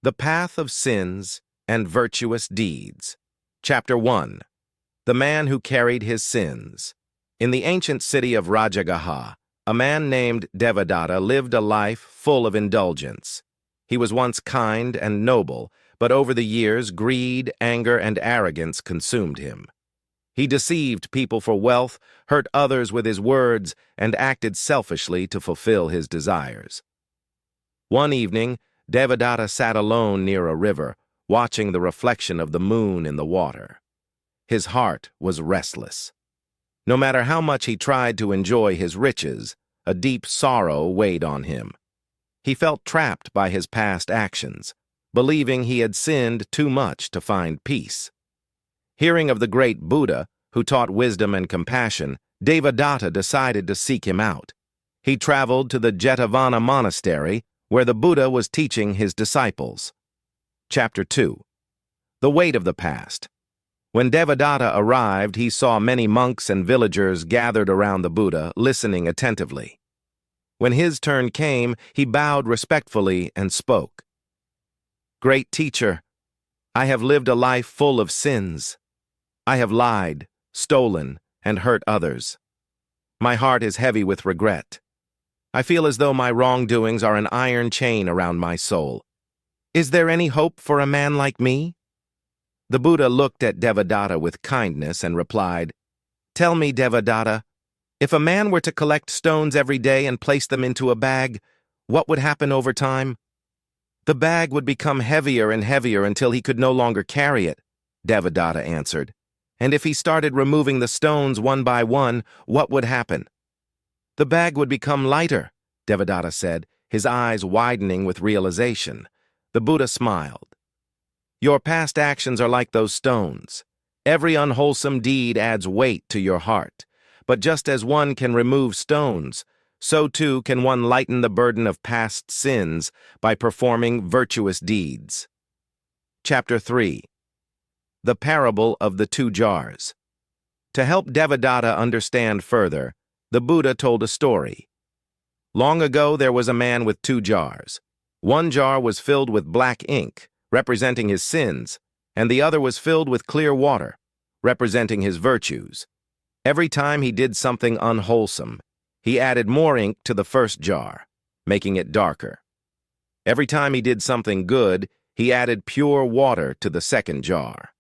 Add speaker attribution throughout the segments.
Speaker 1: The Path of Sins and Virtuous Deeds. Chapter 1. The Man Who Carried His Sins. In the ancient city of Rajagaha, a man named Devadatta lived a life full of indulgence. He was once kind and noble, but over the years greed, anger, and arrogance consumed him. He deceived people for wealth, hurt others with his words, and acted selfishly to fulfill his desires. One evening, Devadatta sat alone near a river, watching the reflection of the moon in the water. His heart was restless. No matter how much he tried to enjoy his riches, a deep sorrow weighed on him. He felt trapped by his past actions, believing he had sinned too much to find peace. Hearing of the great Buddha, who taught wisdom and compassion, Devadatta decided to seek him out. He traveled to the Jetavana monastery, where the Buddha was teaching his disciples. Chapter 2. The Weight of the Past. When Devadatta arrived, he saw many monks and villagers gathered around the Buddha, listening attentively. When his turn came, he bowed respectfully and spoke. "Great teacher, I have lived a life full of sins. I have lied, stolen, and hurt others. My heart is heavy with regret. I feel as though my wrongdoings are an iron chain around my soul. Is there any hope for a man like me?" The Buddha looked at Devadatta with kindness and replied, "Tell me, Devadatta, if a man were to collect stones every day and place them into a bag, what would happen over time?" "The bag would become heavier and heavier until he could no longer carry it," Devadatta answered. "And if he started removing the stones one by one, what would happen?" "The bag would become lighter," Devadatta said, his eyes widening with realization. The Buddha smiled. "Your past actions are like those stones. Every unwholesome deed adds weight to your heart. But just as one can remove stones, so too can one lighten the burden of past sins by performing virtuous deeds." Chapter 3. The Parable of the Two Jars. To help Devadatta understand further, the Buddha told a story. Long ago there was a man with two jars. One jar was filled with black ink, representing his sins, and the other was filled with clear water, representing his virtues. Every time he did something unwholesome, he added more ink to the first jar, making it darker. Every time he did something good, he added pure water to the second jar.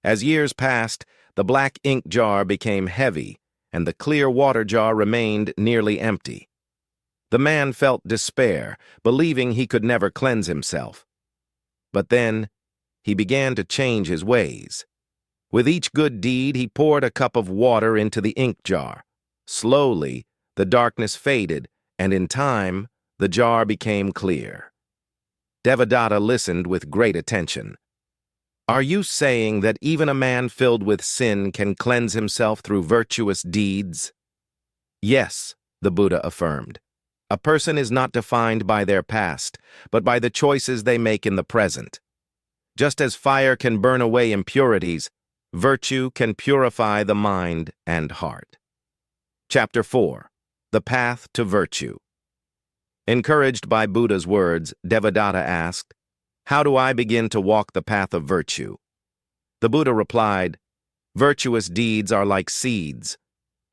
Speaker 1: As years passed, the black ink jar became heavy, and the clear water jar remained nearly empty. The man felt despair, believing he could never cleanse himself. But then, he began to change his ways. With each good deed, he poured a cup of water into the ink jar. Slowly, the darkness faded, and in time, the jar became clear. Devadatta listened with great attention. "Are you saying that even a man filled with sin can cleanse himself through virtuous deeds?" "Yes," the Buddha affirmed. "A person is not defined by their past, but by the choices they make in the present. Just as fire can burn away impurities, virtue can purify the mind and heart." Chapter 4. The Path to Virtue. Encouraged by Buddha's words, Devadatta asked, "How do I begin to walk the path of virtue?" The Buddha replied, "Virtuous deeds are like seeds.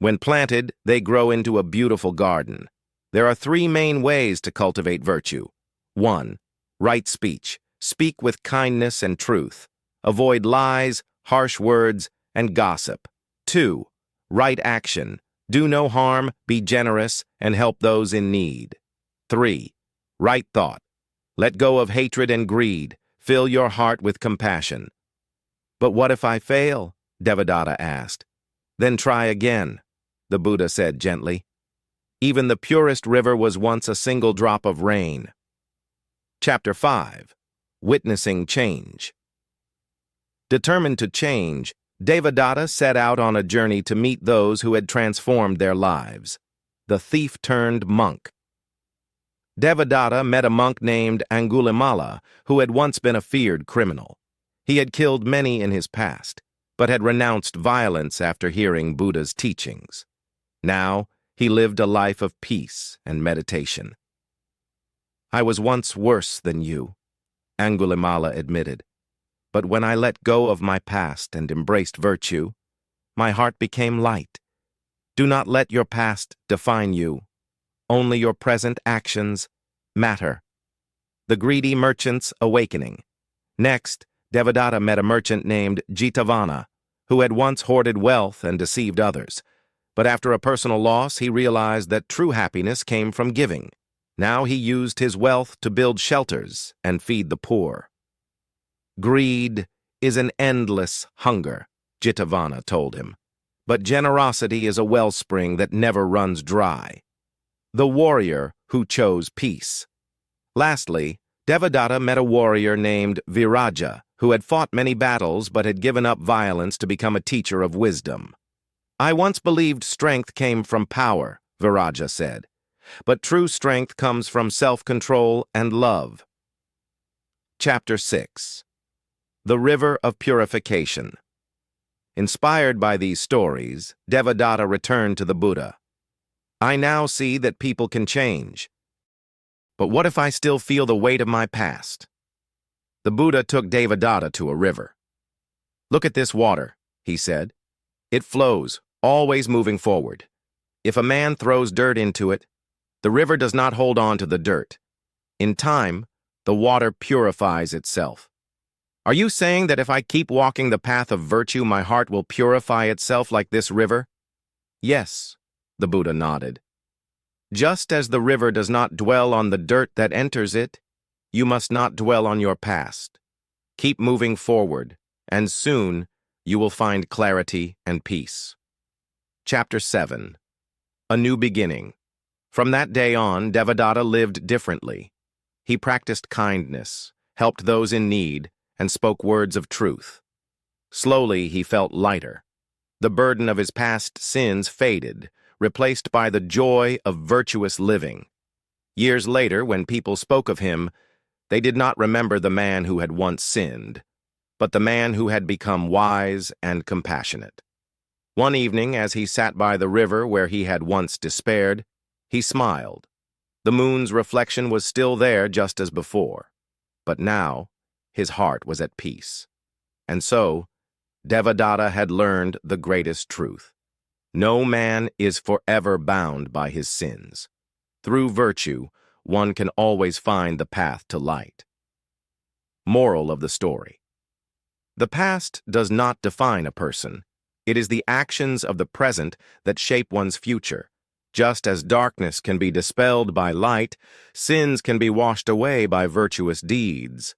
Speaker 1: When planted, they grow into a beautiful garden. There are three main ways to cultivate virtue. 1. Right speech. Speak with kindness and truth. Avoid lies, harsh words, and gossip. 2. Right action. Do no harm, be generous, and help those in need. 3. Right thought. Let go of hatred and greed. Fill your heart with compassion." "But what if I fail?" Devadatta asked. "Then try again," the Buddha said gently. "Even the purest river was once a single drop of rain." Chapter 5. Witnessing Change. Determined to change, Devadatta set out on a journey to meet those who had transformed their lives. The thief turned monk. Devadatta met a monk named Angulimala, who had once been a feared criminal. He had killed many in his past, but had renounced violence after hearing Buddha's teachings. Now, he lived a life of peace and meditation. "I was once worse than you. Angulimala admitted. But when I let go of my past and embraced virtue, my heart became light. Do not let your past define you. Only your present actions matter. The Greedy Merchant's Awakening. Next, Devadatta met a merchant named Jitavana, who had once hoarded wealth and deceived others. But after a personal loss, he realized that true happiness came from giving. Now he used his wealth to build shelters and feed the poor. Greed is an endless hunger, Jitavana told him. But generosity is a wellspring that never runs dry. The warrior who chose peace. Lastly, Devadatta met a warrior named Viraja, who had fought many battles but had given up violence to become a teacher of wisdom. I once believed strength came from power, Viraja said, but true strength comes from self-control and love. Chapter 6. The River of Purification. Inspired by these stories, Devadatta returned to the Buddha. I now see that people can change. But what if I still feel the weight of my past? The Buddha took Devadatta to a river. Look at this water, he said. It flows, always moving forward. If a man throws dirt into it, the river does not hold on to the dirt. In time, the water purifies itself. Are you saying that if I keep walking the path of virtue, my heart will purify itself like this river? Yes, the Buddha nodded. Just as the river does not dwell on the dirt that enters it, you must not dwell on your past. Keep moving forward, and soon you will find clarity and peace. Chapter 7. A New Beginning. From that day on, Devadatta lived differently. He practiced kindness, helped those in need, and spoke words of truth. Slowly, he felt lighter. The burden of his past sins faded, replaced by the joy of virtuous living. Years later, when people spoke of him, they did not remember the man who had once sinned, but the man who had become wise and compassionate. One evening, as he sat by the river where he had once despaired, he smiled. The moon's reflection was still there just as before, but now his heart was at peace. And so, Devadatta had learned the greatest truth. No man is forever bound by his sins. Through virtue, one can always find the path to light. Moral of the story. The past does not define a person. It is the actions of the present that shape one's future. Just as darkness can be dispelled by light, sins can be washed away by virtuous deeds.